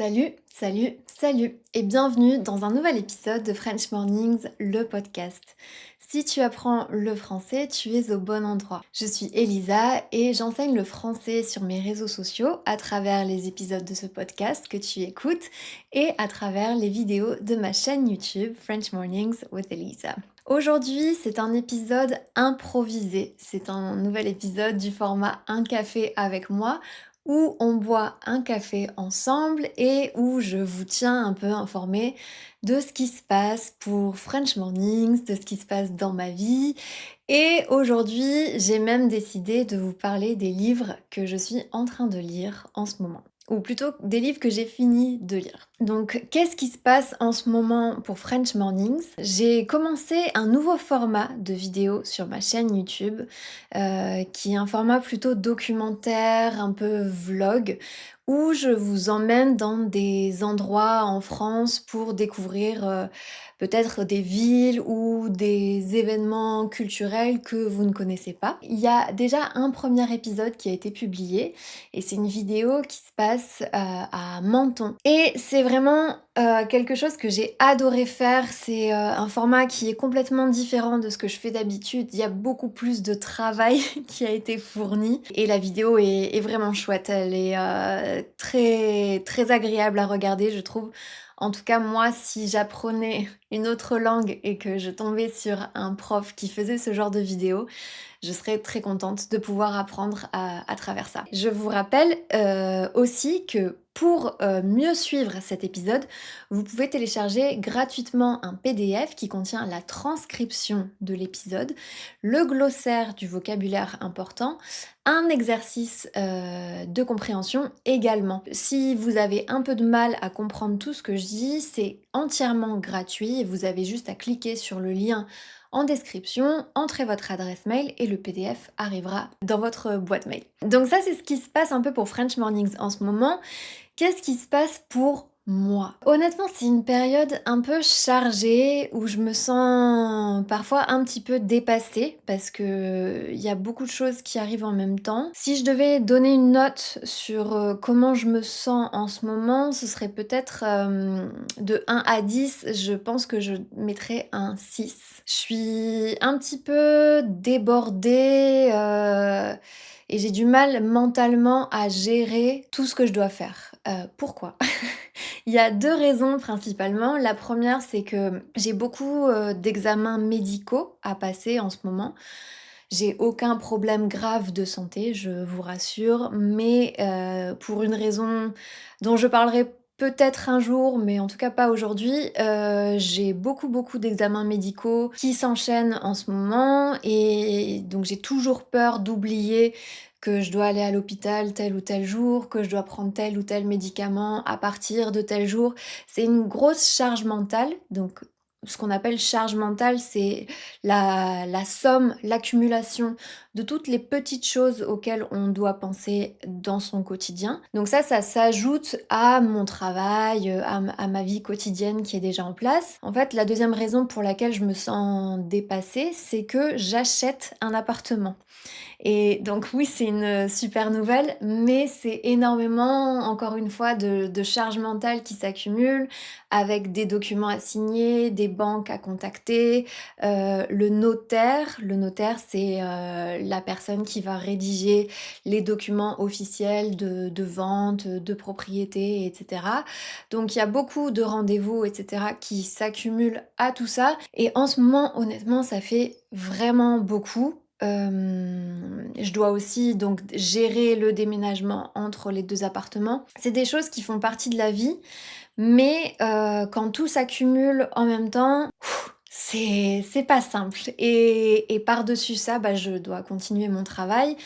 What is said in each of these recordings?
Salut, salut, salut et bienvenue dans un nouvel épisode de French Mornings, le podcast. Si tu apprends le français, tu es au bon endroit. Je suis Elisa et j'enseigne le français sur mes réseaux sociaux à travers les épisodes de ce podcast que tu écoutes et à travers les vidéos de ma chaîne YouTube French Mornings with Elisa. Aujourd'hui, c'est un épisode improvisé. C'est un nouvel épisode du format Un café avec moi où on boit un café ensemble et où je vous tiens un peu informé de ce qui se passe pour French Mornings, de ce qui se passe dans ma vie. Et aujourd'hui, j'ai même décidé de vous parler des livres que je suis en train de lire en ce moment. Ou plutôt des livres que j'ai fini de lire. Donc, qu'est-ce qui se passe en ce moment pour French Mornings? J'ai commencé un nouveau format de vidéo sur ma chaîne YouTube, qui est un format plutôt documentaire, un peu vlog, où je vous emmène dans des endroits en France pour découvrir peut-être des villes ou des événements culturels que vous ne connaissez pas. Il y a déjà un premier épisode qui a été publié et c'est une vidéo qui se passe à Menton. Et c'est vraiment quelque chose que j'ai adoré faire. C'est un format qui est complètement différent de ce que je fais d'habitude. Il y a beaucoup plus de travail qui a été fourni et la vidéo est vraiment chouette. Elle est très très agréable à regarder, je trouve. En tout cas, moi, si j'apprenais une autre langue et que je tombais sur un prof qui faisait ce genre de vidéo, je serais très contente de pouvoir apprendre à travers ça. Je vous rappelle aussi que pour mieux suivre cet épisode, vous pouvez télécharger gratuitement un PDF qui contient la transcription de l'épisode, le glossaire du vocabulaire important, un exercice de compréhension également. Si vous avez un peu de mal à comprendre tout ce que je dis, c'est entièrement gratuit et vous avez juste à cliquer sur le lien en description, entrez votre adresse mail et le PDF arrivera dans votre boîte mail. Donc ça, c'est ce qui se passe un peu pour French Mornings en ce moment. Qu'est-ce qui se passe pour moi? Honnêtement, c'est une période un peu chargée où je me sens parfois un petit peu dépassée parce que il y a beaucoup de choses qui arrivent en même temps. Si je devais donner une note sur comment je me sens en ce moment, ce serait peut-être de 1 à 10, je pense que je mettrais un 6. Je suis un petit peu débordée et j'ai du mal mentalement à gérer tout ce que je dois faire. Pourquoi? Il y a 2 raisons principalement. La première, c'est que j'ai beaucoup d'examens médicaux à passer en ce moment. J'ai aucun problème grave de santé, je vous rassure, mais pour une raison dont je parlerai peut-être un jour, mais en tout cas pas aujourd'hui, j'ai beaucoup d'examens médicaux qui s'enchaînent en ce moment et donc j'ai toujours peur d'oublier que je dois aller à l'hôpital tel ou tel jour, que je dois prendre tel ou tel médicament à partir de tel jour. C'est une grosse charge mentale, donc ce qu'on appelle charge mentale, c'est la somme, l'accumulation de toutes les petites choses auxquelles on doit penser dans son quotidien. Donc ça s'ajoute à mon travail, à ma vie quotidienne qui est déjà en place. En fait, la deuxième raison pour laquelle je me sens dépassée, c'est que j'achète un appartement. Et donc oui, c'est une super nouvelle, mais c'est énormément, encore une fois, de charge mentale qui s'accumulent avec des documents à signer, des banques à contacter, le notaire. Le notaire, c'est la personne qui va rédiger les documents officiels de vente, de propriété, etc. Donc il y a beaucoup de rendez-vous, etc. qui s'accumulent à tout ça. Et en ce moment, honnêtement, ça fait vraiment beaucoup. Je dois aussi donc gérer le déménagement entre les 2 appartements. C'est des choses qui font partie de la vie, mais quand tout s'accumule en même temps, c'est pas simple. Et par-dessus ça, bah, je dois continuer mon travail,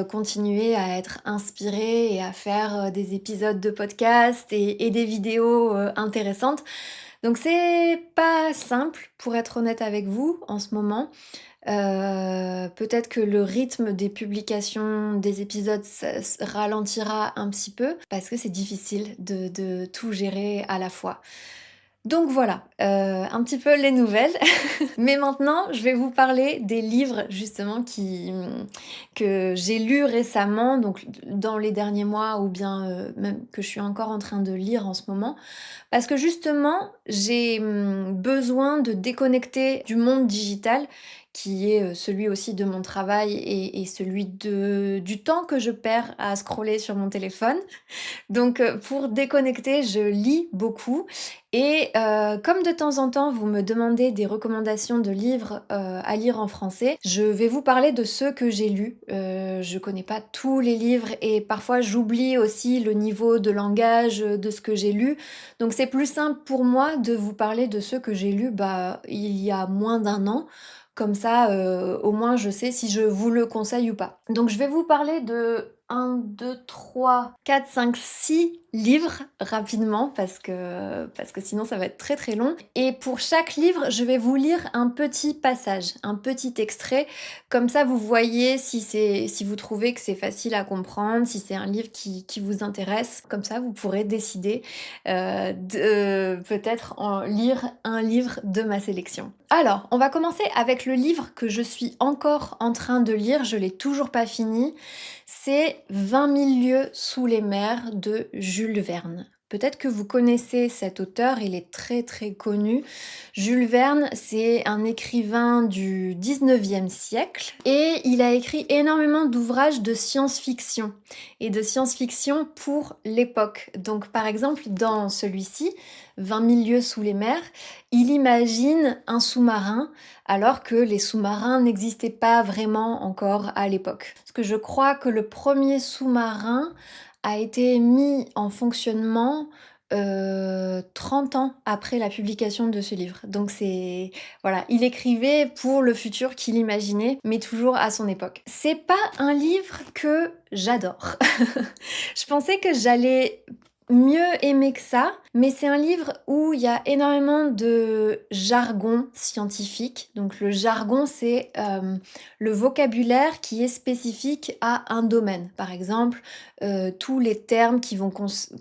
continuer à être inspirée et à faire des épisodes de podcast et des vidéos intéressantes. Donc c'est pas simple, pour être honnête avec vous, en ce moment. Peut-être que le rythme des publications des épisodes ralentira un petit peu parce que c'est difficile de tout gérer à la fois. Donc voilà, un petit peu les nouvelles. Mais maintenant, je vais vous parler des livres justement que j'ai lus récemment, donc dans les derniers mois ou bien, même que je suis encore en train de lire en ce moment. Parce que justement, j'ai, besoin de déconnecter du monde digital qui est, celui aussi de mon travail et celui du temps que je perds à scroller sur mon téléphone. Donc, pour déconnecter, je lis beaucoup et comme de temps en temps, vous me demandez des recommandations de livres, à lire en français, je vais vous parler de ceux que j'ai lus. Je connais pas tous les livres et parfois j'oublie aussi le niveau de langage, de ce que j'ai lu. Donc c'est plus simple pour moi de vous parler de ceux que j'ai lus, bah, il y a moins d'un an. Comme ça, au moins je sais si je vous le conseille ou pas. Donc je vais vous parler de 1, 2, 3, 4, 5, 6 livres rapidement parce que sinon ça va être très très long. Et pour chaque livre, je vais vous lire un petit passage, un petit extrait. Comme ça, vous voyez si vous trouvez que c'est facile à comprendre, si c'est un livre qui vous intéresse. Comme ça, vous pourrez décider de peut-être en lire un livre de ma sélection. Alors, on va commencer avec le livre que je suis encore en train de lire. Je l'ai toujours pas fini. C'est 20 000 lieues sous les mers de Jules Verne. Peut-être que vous connaissez cet auteur, il est très très connu. Jules Verne, c'est un écrivain du 19e siècle et il a écrit énormément d'ouvrages de science-fiction et de science-fiction pour l'époque. Donc par exemple, dans celui-ci, 20 000 lieues sous les mers, il imagine un sous-marin alors que les sous-marins n'existaient pas vraiment encore à l'époque. Parce que je crois que le premier sous-marin a été mis en fonctionnement 30 ans après la publication de ce livre. Donc c'est voilà, il écrivait pour le futur qu'il imaginait, mais toujours à son époque. C'est pas un livre que j'adore. Je pensais que j'allais mieux aimer que ça, mais c'est un livre où il y a énormément de jargon scientifique. Donc le jargon, c'est le vocabulaire qui est spécifique à un domaine. Par exemple, tous les termes qui vont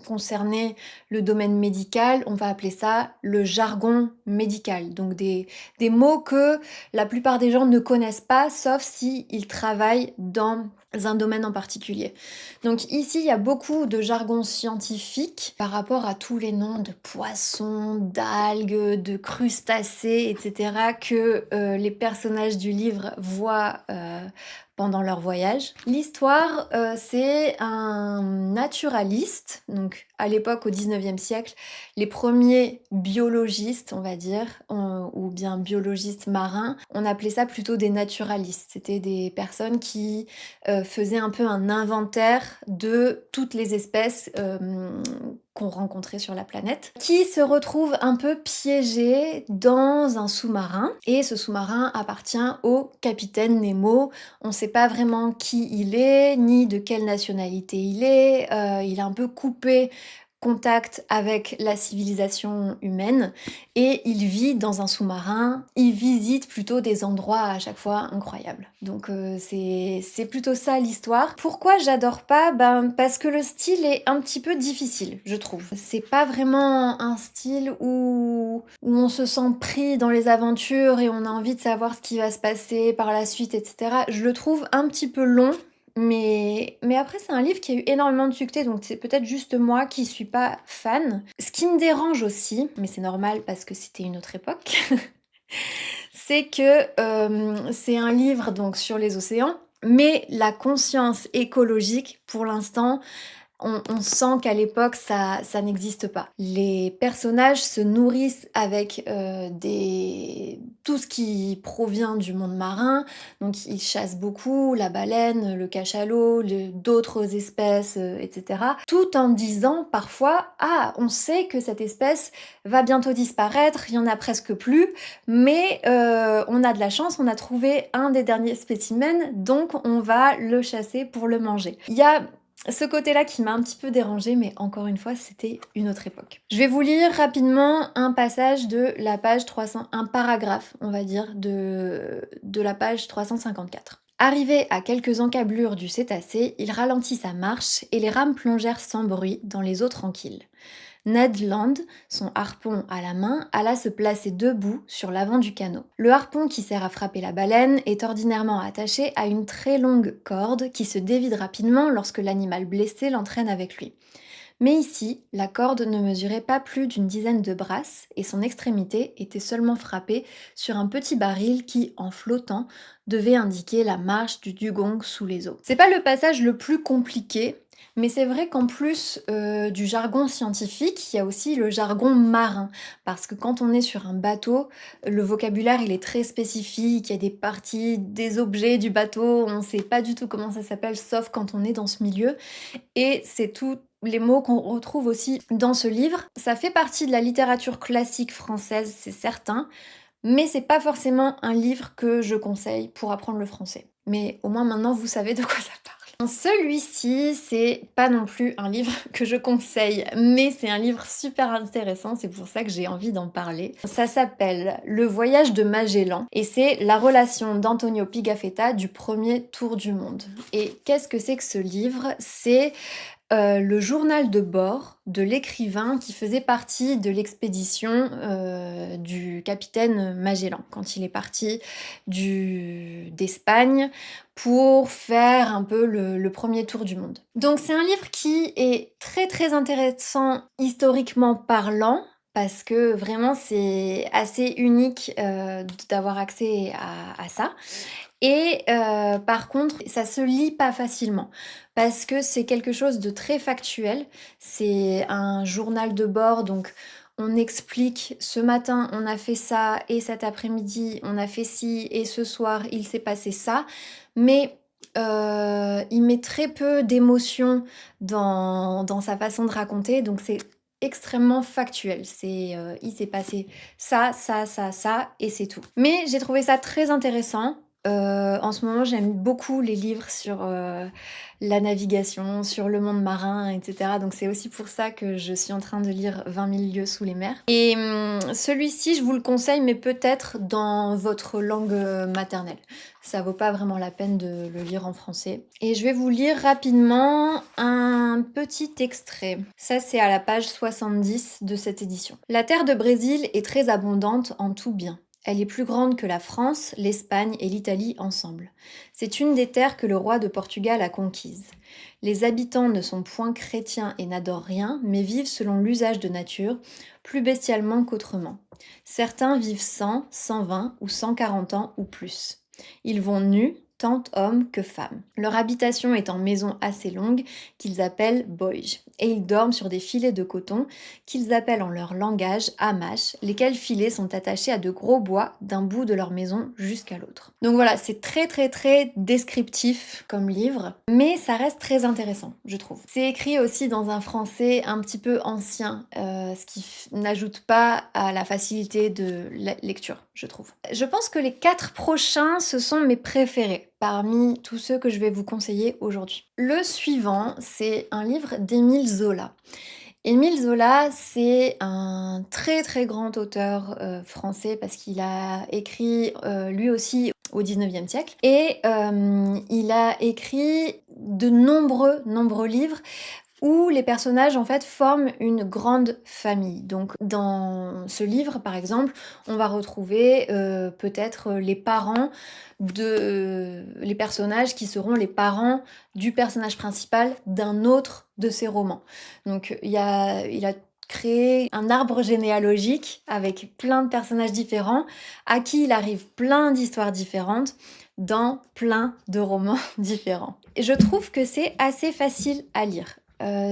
concerner le domaine médical, on va appeler ça le jargon médical. Donc des mots que la plupart des gens ne connaissent pas, sauf s'ils travaillent dans un domaine en particulier. Donc ici, il y a beaucoup de jargon scientifique par rapport à tous les noms de poissons, d'algues, de crustacés, etc. que les personnages du livre voient pendant leur voyage. L'histoire, c'est un naturaliste, donc à l'époque, au 19e siècle, les premiers biologistes, on va dire, ou bien biologistes marins, on appelait ça plutôt des naturalistes. C'était des personnes qui faisaient un peu un inventaire de toutes les espèces qu'on rencontrait sur la planète, qui se retrouvent un peu piégés dans un sous-marin. Et ce sous-marin appartient au capitaine Nemo. On ne sait pas vraiment qui il est, ni de quelle nationalité il est. Il est un peu coupé contact avec la civilisation humaine et il vit dans un sous-marin, il visite plutôt des endroits à chaque fois incroyables. Donc c'est plutôt ça l'histoire. Pourquoi j'adore pas? Ben parce que le style est un petit peu difficile, je trouve. C'est pas vraiment un style où on se sent pris dans les aventures et on a envie de savoir ce qui va se passer par la suite, etc. Je le trouve un petit peu long. Mais après, c'est un livre qui a eu énormément de succès, donc c'est peut-être juste moi qui suis pas fan. Ce qui me dérange aussi, mais c'est normal parce que c'était une autre époque, c'est que c'est un livre donc sur les océans, mais la conscience écologique, pour l'instant, on sent qu'à l'époque, ça n'existe pas. Les personnages se nourrissent avec tout ce qui provient du monde marin. Donc ils chassent beaucoup, la baleine, le cachalot, d'autres espèces, etc. Tout en disant parfois, ah, on sait que cette espèce va bientôt disparaître, il y en a presque plus, mais on a de la chance, on a trouvé un des derniers spécimens, donc on va le chasser pour le manger. Il y a ce côté-là qui m'a un petit peu dérangée, mais encore une fois, c'était une autre époque. Je vais vous lire rapidement un passage de la page 300, un paragraphe, on va dire, de la page 354. Arrivé à quelques encablures du cétacé, il ralentit sa marche et les rames plongèrent sans bruit dans les eaux tranquilles. Ned Land, son harpon à la main, alla se placer debout sur l'avant du canot. Le harpon qui sert à frapper la baleine est ordinairement attaché à une très longue corde qui se dévide rapidement lorsque l'animal blessé l'entraîne avec lui. Mais ici, la corde ne mesurait pas plus d'une dizaine de brasses et son extrémité était seulement frappée sur un petit baril qui, en flottant, devait indiquer la marche du dugong sous les eaux. C'est pas le passage le plus compliqué, mais c'est vrai qu'en plus du jargon scientifique, il y a aussi le jargon marin. Parce que quand on est sur un bateau, le vocabulaire il est très spécifique, il y a des parties, des objets du bateau, on ne sait pas du tout comment ça s'appelle, sauf quand on est dans ce milieu. Et c'est tous les mots qu'on retrouve aussi dans ce livre. Ça fait partie de la littérature classique française, c'est certain, mais c'est pas forcément un livre que je conseille pour apprendre le français. Mais au moins maintenant vous savez de quoi ça parle. Celui-ci, c'est pas non plus un livre que je conseille, mais c'est un livre super intéressant, c'est pour ça que j'ai envie d'en parler. Ça s'appelle Le voyage de Magellan et c'est la relation d'Antonio Pigafetta du premier tour du monde. Et qu'est-ce que c'est que ce livre? C'est le journal de bord de l'écrivain qui faisait partie de l'expédition du capitaine Magellan, quand il est parti d'Espagne pour faire un peu le premier tour du monde. Donc c'est un livre qui est très très intéressant historiquement parlant, parce que vraiment c'est assez unique d'avoir accès à ça. Et par contre, ça se lit pas facilement parce que c'est quelque chose de très factuel. C'est un journal de bord, donc on explique ce matin on a fait ça et cet après-midi on a fait ci et ce soir il s'est passé ça. Mais il met très peu d'émotion dans sa façon de raconter, donc c'est extrêmement factuel. C'est il s'est passé ça, ça, ça, ça et c'est tout. Mais j'ai trouvé ça très intéressant. En ce moment, j'aime beaucoup les livres sur la navigation, sur le monde marin, etc. Donc c'est aussi pour ça que je suis en train de lire 20 000 lieues sous les mers. Et celui-ci, je vous le conseille, mais peut-être dans votre langue maternelle. Ça vaut pas vraiment la peine de le lire en français. Et je vais vous lire rapidement un petit extrait. Ça, c'est à la page 70 de cette édition. La terre de Brésil est très abondante en tout bien. Elle est plus grande que la France, l'Espagne et l'Italie ensemble. C'est une des terres que le roi de Portugal a conquises. Les habitants ne sont point chrétiens et n'adorent rien, mais vivent selon l'usage de nature, plus bestialement qu'autrement. Certains vivent 100, 120 ou 140 ans ou plus. Ils vont nus, tant hommes que femmes. Leur habitation est en maisons assez longues qu'ils appellent boij, et ils dorment sur des filets de coton qu'ils appellent en leur langage hamaches, lesquels filets sont attachés à de gros bois d'un bout de leur maison jusqu'à l'autre. Donc voilà, c'est très très très descriptif comme livre, mais ça reste très intéressant, je trouve. C'est écrit aussi dans un français un petit peu ancien, ce qui n'ajoute pas à la facilité de la lecture, je trouve. Je pense que les 4 prochains, ce sont mes préférés parmi tous ceux que je vais vous conseiller aujourd'hui. Le suivant, c'est un livre d'Émile Zola. Émile Zola, c'est un très très grand auteur français parce qu'il a écrit lui aussi au 19e siècle et il a écrit de nombreux livres où les personnages en fait forment une grande famille. Donc dans ce livre par exemple, on va retrouver peut-être les parents les personnages qui seront les parents du personnage principal d'un autre de ses romans. Donc il a créé un arbre généalogique avec plein de personnages différents à qui il arrive plein d'histoires différentes dans plein de romans différents. Et je trouve que c'est assez facile à lire.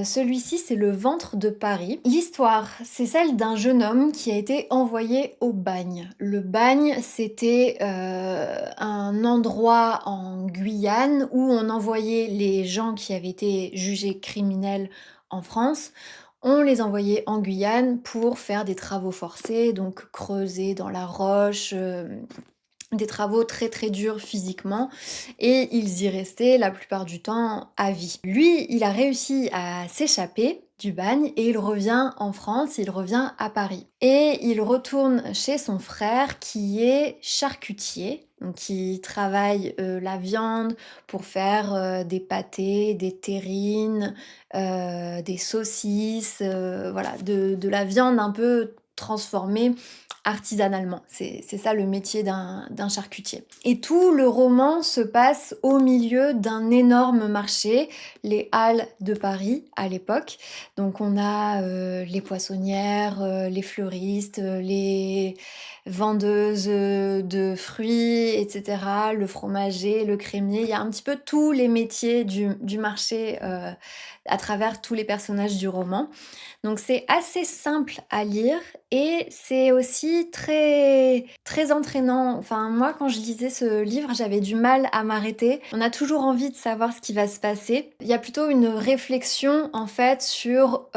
Celui-ci, c'est Le ventre de Paris. L'histoire, c'est celle d'un jeune homme qui a été envoyé au bagne. Le bagne, c'était un endroit en Guyane où on envoyait les gens qui avaient été jugés criminels en France. On les envoyait en Guyane pour faire des travaux forcés, donc creuser dans la roche, des travaux très très durs physiquement, et ils y restaient la plupart du temps à vie. Lui, il a réussi à s'échapper du bagne et il revient en France, il revient à Paris. Et il retourne chez son frère qui est charcutier donc qui travaillent la viande pour faire des pâtés, des terrines, des saucisses, voilà, de la viande un peu transformée artisanalement. C'est ça le métier d'un charcutier. Et tout le roman se passe au milieu d'un énorme marché, les Halles de Paris à l'époque. Donc on a les poissonnières, les fleuristes, les vendeuses de fruits, etc., le fromager, le crémier. Il y a un petit peu tous les métiers du marché à travers tous les personnages du roman. Donc c'est assez simple à lire et c'est aussi très très entraînant. Enfin moi quand je lisais ce livre, j'avais du mal à m'arrêter. On a toujours envie de savoir ce qui va se passer. Il y a plutôt une réflexion en fait sur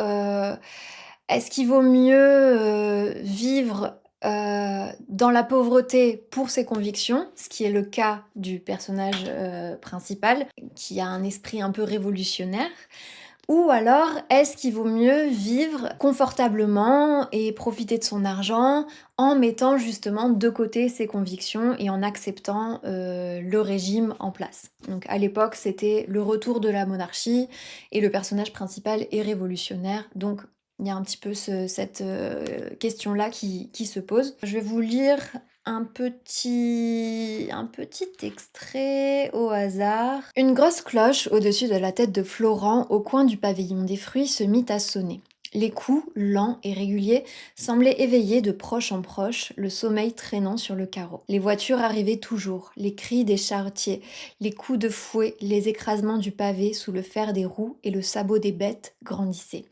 est-ce qu'il vaut mieux vivre dans la pauvreté pour ses convictions, ce qui est le cas du personnage principal, qui a un esprit un peu révolutionnaire, ou alors, est-ce qu'il vaut mieux vivre confortablement et profiter de son argent en mettant justement de côté ses convictions et en acceptant le régime en place. Donc à l'époque, c'était le retour de la monarchie et le personnage principal est révolutionnaire. Donc il y a un petit peu cette question-là qui se pose. Je vais vous lire un petit extrait au hasard. Une grosse cloche au-dessus de la tête de Florent, au coin du pavillon des fruits, se mit à sonner. Les coups, lents et réguliers, semblaient éveiller de proche en proche le sommeil traînant sur le carreau. Les voitures arrivaient toujours, les cris des charretiers, les coups de fouet, les écrasements du pavé sous le fer des roues et le sabot des bêtes grandissaient.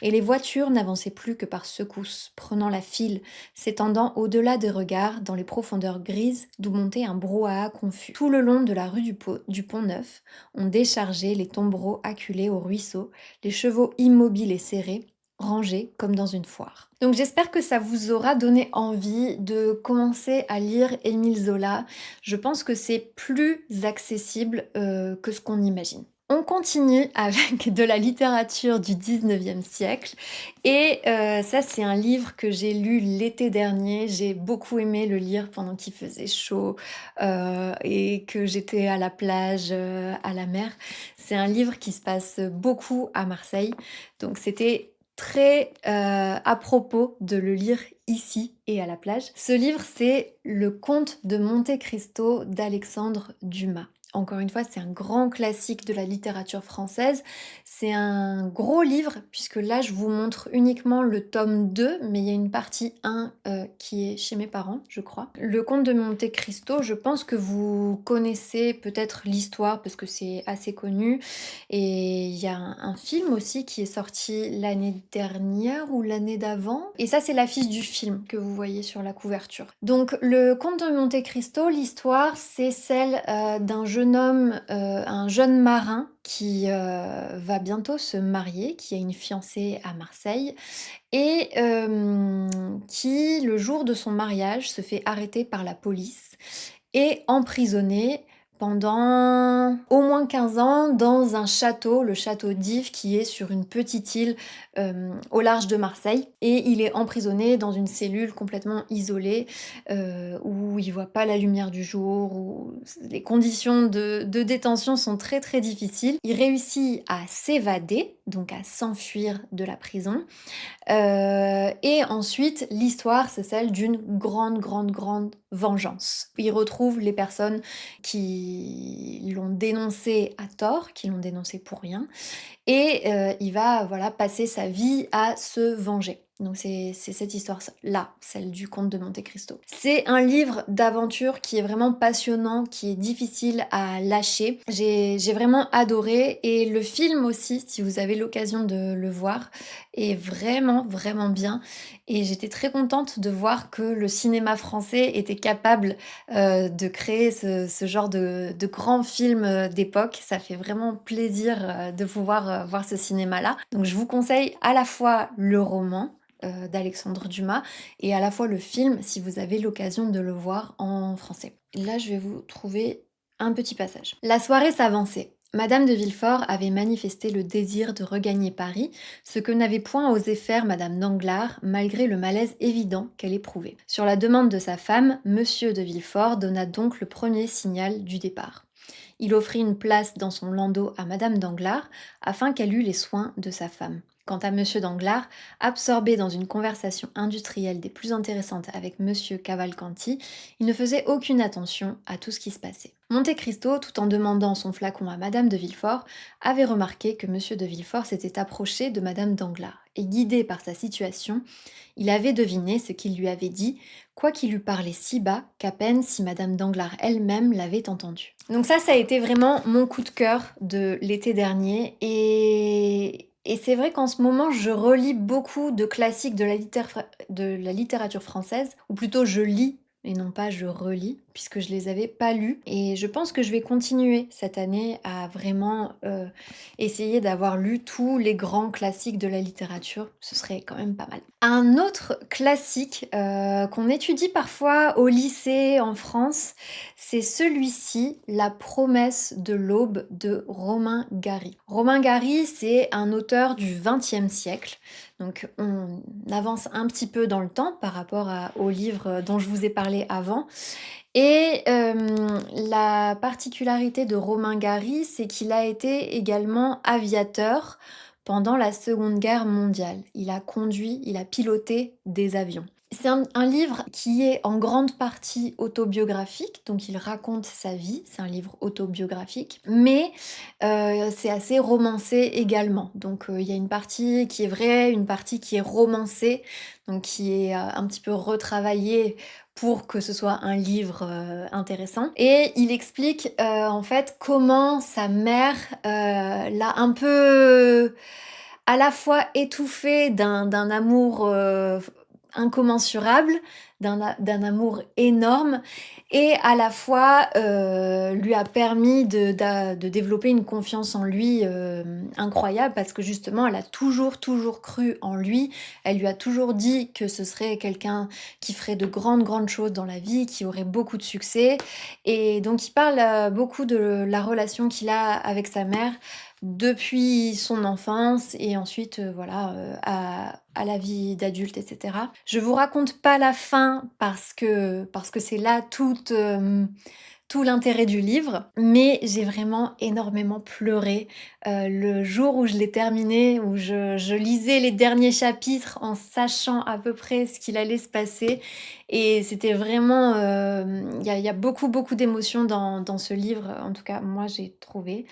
Et les voitures n'avançaient plus que par secousses, prenant la file, s'étendant au-delà des regards dans les profondeurs grises d'où montait un brouhaha confus. Tout le long de la rue du Pont-Neuf, on déchargeait les tombereaux acculés au ruisseau, les chevaux immobiles et serrés, rangés comme dans une foire. Donc j'espère que ça vous aura donné envie de commencer à lire Émile Zola. Je pense que c'est plus accessible que ce qu'on imagine. On continue avec de la littérature du 19e siècle et ça c'est un livre que j'ai lu l'été dernier. J'ai beaucoup aimé le lire pendant qu'il faisait chaud et que j'étais à la plage, à la mer. C'est un livre qui se passe beaucoup à Marseille, donc c'était très à propos de le lire ici et à la plage. Ce livre c'est Le Comte de Monte Cristo d'Alexandre Dumas. Encore une fois, c'est un grand classique de la littérature française. C'est un gros livre, puisque là, je vous montre uniquement le tome 2, mais il y a une partie 1 qui est chez mes parents, je crois. Le Comte de Monte Cristo, je pense que vous connaissez peut-être l'histoire, parce que c'est assez connu. Et il y a un film aussi qui est sorti l'année dernière ou l'année d'avant. Et ça, c'est l'affiche du film que vous voyez sur la couverture. Donc, le Comte de Monte Cristo, l'histoire, c'est celle d'un jeune homme, un jeune marin qui va bientôt se marier, qui a une fiancée à Marseille et qui, le jour de son mariage, se fait arrêter par la police et emprisonné pendant au moins 15 ans dans un château, le château d'If, qui est sur une petite île au large de Marseille. Et il est emprisonné dans une cellule complètement isolée où il voit pas la lumière du jour, où les conditions de détention sont très très difficiles. Il réussit à s'évader, donc à s'enfuir de la prison. Et ensuite, l'histoire, c'est celle d'une grande vengeance. Il retrouve les personnes qui l'ont dénoncé à tort, qui l'ont dénoncé pour rien, et il va voilà passer sa vie à se venger. Donc c'est cette histoire-là, celle du Comte de Monte Cristo. C'est un livre d'aventure qui est vraiment passionnant, qui est difficile à lâcher. J'ai vraiment adoré et le film aussi, si vous avez l'occasion de le voir, est vraiment bien. Et j'étais très contente de voir que le cinéma français était capable de créer ce genre de grands films d'époque. Ça fait vraiment plaisir de pouvoir voir ce cinéma-là. Donc je vous conseille à la fois le roman d'Alexandre Dumas et à la fois le film si vous avez l'occasion de le voir en français. Là, je vais vous trouver un petit passage. La soirée s'avançait. Madame de Villefort avait manifesté le désir de regagner Paris, ce que n'avait point osé faire Madame Danglars, malgré le malaise évident qu'elle éprouvait. Sur la demande de sa femme, Monsieur de Villefort donna donc le premier signal du départ. Il offrit une place dans son landau à Madame Danglars, afin qu'elle eût les soins de sa femme. Quant à Monsieur Danglars, absorbé dans une conversation industrielle des plus intéressantes avec Monsieur Cavalcanti, il ne faisait aucune attention à tout ce qui se passait. Monte Cristo, tout en demandant son flacon à Madame de Villefort, avait remarqué que Monsieur de Villefort s'était approché de Madame Danglars, et guidé par sa situation, il avait deviné ce qu'il lui avait dit, quoiqu'il eût parlé si bas qu'à peine si Madame Danglars elle-même l'avait entendu. Donc ça a été vraiment mon coup de cœur de l'été dernier, et c'est vrai qu'en ce moment, je relis beaucoup de classiques de la littérature française, ou plutôt je lis et non pas je relis, puisque je les avais pas lus. Et je pense que je vais continuer cette année à vraiment essayer d'avoir lu tous les grands classiques de la littérature. Ce serait quand même pas mal. Un autre classique qu'on étudie parfois au lycée en France, c'est celui-ci, La promesse de l'aube de Romain Gary. Romain Gary, c'est un auteur du XXe siècle. Donc on avance un petit peu dans le temps par rapport au livre dont je vous ai parlé avant. Et la particularité de Romain Gary, c'est qu'il a été également aviateur pendant la Seconde Guerre mondiale. Il a conduit, il a piloté des avions. C'est un livre qui est en grande partie autobiographique, donc il raconte sa vie, c'est un livre autobiographique, mais c'est assez romancé également. Donc il y a une partie qui est vraie, une partie qui est romancée, donc qui est un petit peu retravaillée pour que ce soit un livre intéressant. Et il explique en fait comment sa mère l'a un peu à la fois étouffé d'un amour incommensurable, d'un amour énorme, et à la fois lui a permis de développer une confiance en lui incroyable, parce que justement elle a toujours cru en lui, elle lui a toujours dit que ce serait quelqu'un qui ferait de grandes choses dans la vie, qui aurait beaucoup de succès, et donc il parle beaucoup de la relation qu'il a avec sa mère, depuis son enfance et ensuite à la vie d'adulte, etc. Je vous raconte pas la fin parce que c'est là tout l'intérêt du livre, mais j'ai vraiment énormément pleuré le jour où je l'ai terminé, où je lisais les derniers chapitres en sachant à peu près ce qu'il allait se passer, et c'était vraiment... Il y a beaucoup d'émotions dans ce livre, en tout cas moi j'ai trouvé.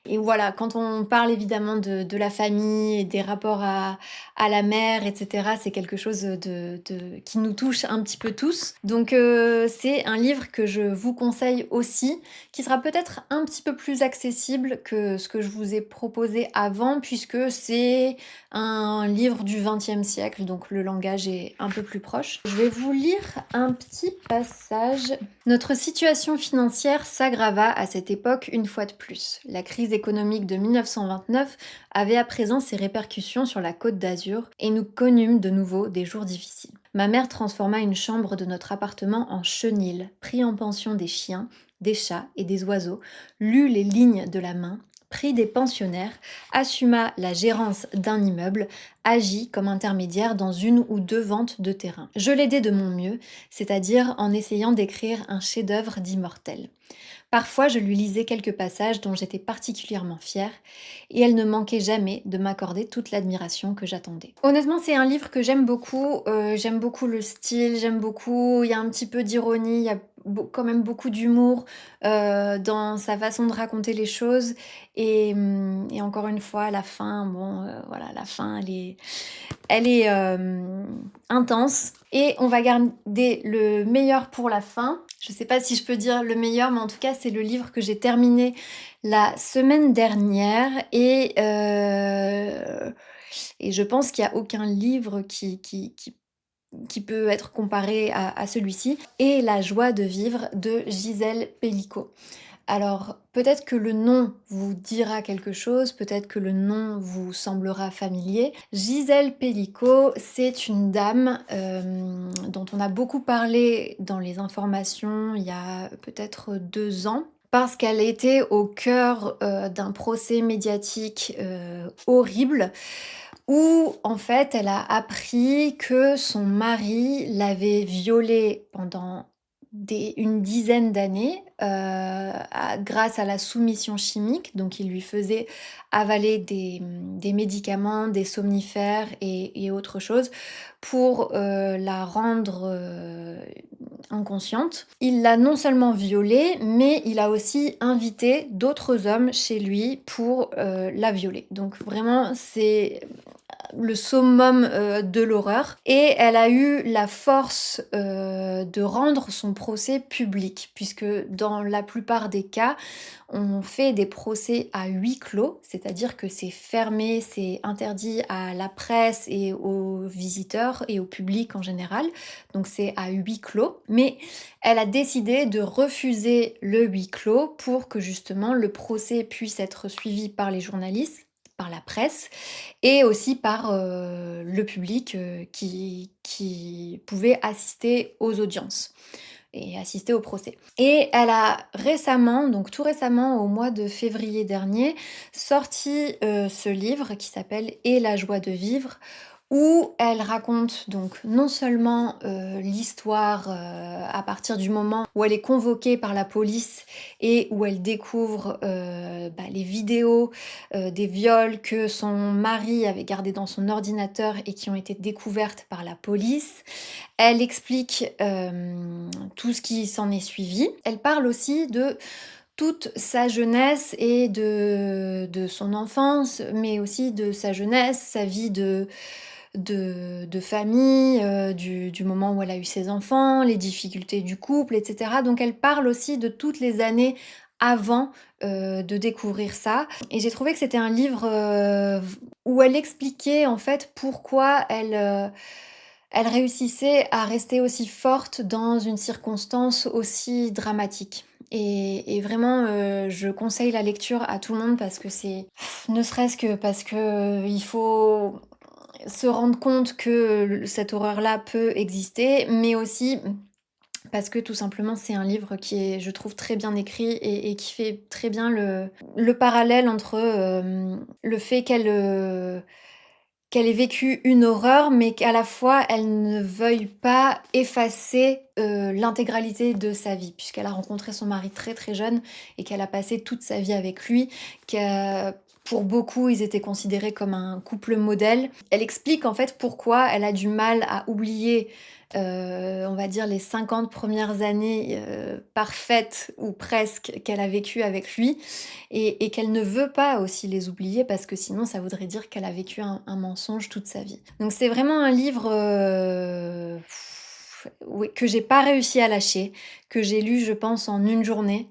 Et voilà, quand on parle évidemment de la famille et des rapports à la mère, etc., c'est quelque chose qui nous touche un petit peu tous. Donc c'est un livre que je vous conseille aussi, qui sera peut-être un petit peu plus accessible que ce que je vous ai proposé avant, puisque c'est un livre du XXe siècle, donc le langage est un peu plus proche. Je vais vous lire un petit passage. Notre situation financière s'aggrava à cette époque une fois de plus. La crise économique de 1929 avait à présent ses répercussions sur la Côte d'Azur et nous connûmes de nouveau des jours difficiles. Ma mère transforma une chambre de notre appartement en chenil, prit en pension des chiens, des chats et des oiseaux, lut les lignes de la main, prit des pensionnaires, assuma la gérance d'un immeuble, agit comme intermédiaire dans une ou deux ventes de terrain. Je l'aidai de mon mieux, c'est-à-dire en essayant d'écrire un chef-d'œuvre d'immortel. Parfois, je lui lisais quelques passages dont j'étais particulièrement fière, et elle ne manquait jamais de m'accorder toute l'admiration que j'attendais. Honnêtement, c'est un livre que j'aime beaucoup le style, il y a un petit peu d'ironie, il y a quand même beaucoup d'humour dans sa façon de raconter les choses, et encore une fois, la fin, la fin, elle est intense, et on va garder le meilleur pour la fin. Je sais pas si je peux dire le meilleur, mais en tout cas, c'est le livre que j'ai terminé la semaine dernière, et je pense qu'il n'y a aucun livre qui peut être comparé à celui-ci, et La joie de vivre de Gisèle Pellicot. Alors, peut-être que le nom vous dira quelque chose, peut-être que le nom vous semblera familier. Gisèle Pellicot, c'est une dame dont on a beaucoup parlé dans les informations il y a peut-être 2 ans. parce qu'elle était au cœur, d'un procès médiatique, horrible où en fait elle a appris que son mari l'avait violée pendant une dizaine d'années grâce à la soumission chimique. Donc il lui faisait avaler des médicaments, des somnifères et autre chose pour la rendre inconsciente. Il l'a non seulement violée, mais il a aussi invité d'autres hommes chez lui pour la violer. Donc vraiment, c'est le summum de l'horreur. Et elle a eu la force de rendre son procès public, puisque dans la plupart des cas, on fait des procès à huis clos, c'est-à-dire que c'est fermé, c'est interdit à la presse et aux visiteurs et au public en général. Donc c'est à huis clos. Mais elle a décidé de refuser le huis clos pour que justement le procès puisse être suivi par les journalistes, par la presse et aussi par le public qui pouvait assister aux audiences et assister au procès. Et elle a récemment, donc tout récemment au mois de février dernier, sorti ce livre qui s'appelle Et la joie de vivre, où elle raconte donc non seulement l'histoire à partir du moment où elle est convoquée par la police et où elle découvre les vidéos des viols que son mari avait gardés dans son ordinateur et qui ont été découvertes par la police. Elle explique tout ce qui s'en est suivi. Elle parle aussi de toute sa jeunesse et de son enfance, mais aussi de sa jeunesse, sa vie de famille, du moment où elle a eu ses enfants, les difficultés du couple, etc. Donc elle parle aussi de toutes les années avant de découvrir ça. Et j'ai trouvé que c'était un livre où elle expliquait en fait pourquoi elle réussissait à rester aussi forte dans une circonstance aussi dramatique. Et vraiment, je conseille la lecture à tout le monde parce que c'est ne serait-ce que parce que il faut se rendre compte que cette horreur-là peut exister, mais aussi parce que tout simplement c'est un livre qui est, je trouve, très bien écrit et qui fait très bien le parallèle entre le fait qu'elle ait vécu une horreur, mais qu'à la fois elle ne veuille pas effacer l'intégralité de sa vie, puisqu'elle a rencontré son mari très très jeune et qu'elle a passé toute sa vie avec lui, que pour beaucoup ils étaient considérés comme un couple modèle. Elle explique en fait pourquoi elle a du mal à oublier on va dire les 50 premières années parfaites ou presque qu'elle a vécues avec lui et qu'elle ne veut pas aussi les oublier parce que sinon ça voudrait dire qu'elle a vécu un mensonge toute sa vie. Donc c'est vraiment un livre oui, que j'ai pas réussi à lâcher, que j'ai lu je pense en une journée.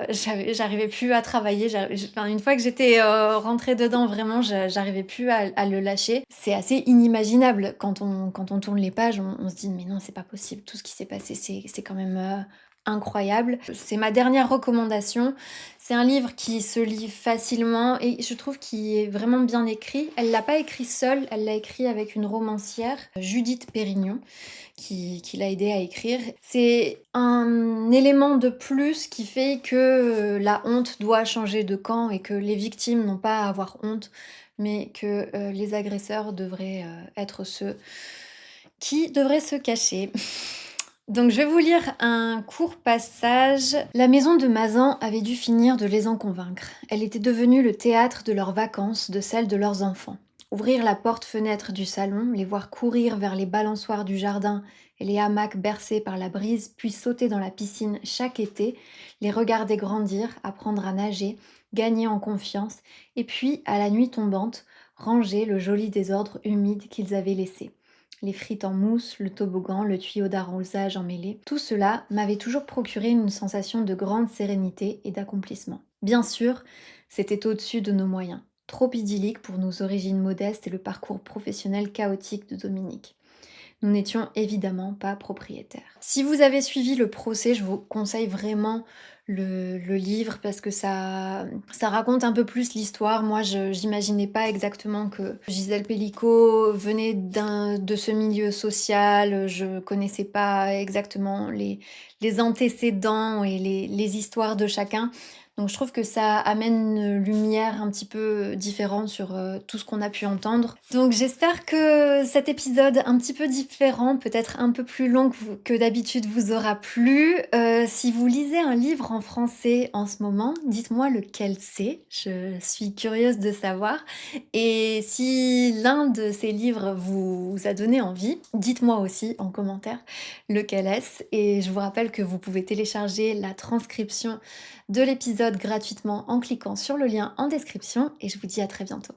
J'arrivais plus à travailler, une fois que j'étais rentrée dedans vraiment j'arrivais plus à le lâcher. C'est assez inimaginable quand on tourne les pages, on se dit mais non c'est pas possible, tout ce qui s'est passé c'est quand même incroyable. C'est ma dernière recommandation. C'est un livre qui se lit facilement et je trouve qu'il est vraiment bien écrit. Elle l'a pas écrit seule, elle l'a écrit avec une romancière, Judith Pérignon, qui l'a aidé à écrire. C'est un élément de plus qui fait que la honte doit changer de camp et que les victimes n'ont pas à avoir honte, mais que les agresseurs devraient être ceux qui devraient se cacher. Donc je vais vous lire un court passage. La maison de Mazan avait dû finir de les en convaincre. Elle était devenue le théâtre de leurs vacances, de celles de leurs enfants. Ouvrir la porte-fenêtre du salon, les voir courir vers les balançoires du jardin et les hamacs bercés par la brise, puis sauter dans la piscine chaque été, les regarder grandir, apprendre à nager, gagner en confiance, et puis, à la nuit tombante, ranger le joli désordre humide qu'ils avaient laissé. Les frites en mousse, le toboggan, le tuyau d'arrosage emmêlé, tout cela m'avait toujours procuré une sensation de grande sérénité et d'accomplissement. Bien sûr, c'était au-dessus de nos moyens, trop idyllique pour nos origines modestes et le parcours professionnel chaotique de Dominique. Nous n'étions évidemment pas propriétaires. Si vous avez suivi le procès, je vous conseille vraiment le livre parce que ça raconte un peu plus l'histoire. Moi, j'imaginais pas exactement que Gisèle Pellicot venait de ce milieu social. Je connaissais pas exactement les antécédents et les histoires de chacun. Donc je trouve que ça amène une lumière un petit peu différente sur tout ce qu'on a pu entendre. Donc j'espère que cet épisode un petit peu différent, peut-être un peu plus long que d'habitude, vous aura plu. Si vous lisez un livre en français en ce moment, dites-moi lequel c'est. Je suis curieuse de savoir. Et si l'un de ces livres vous a donné envie, dites-moi aussi en commentaire lequel est-ce. Et je vous rappelle que vous pouvez télécharger la transcription de l'épisode gratuitement en cliquant sur le lien en description et je vous dis à très bientôt.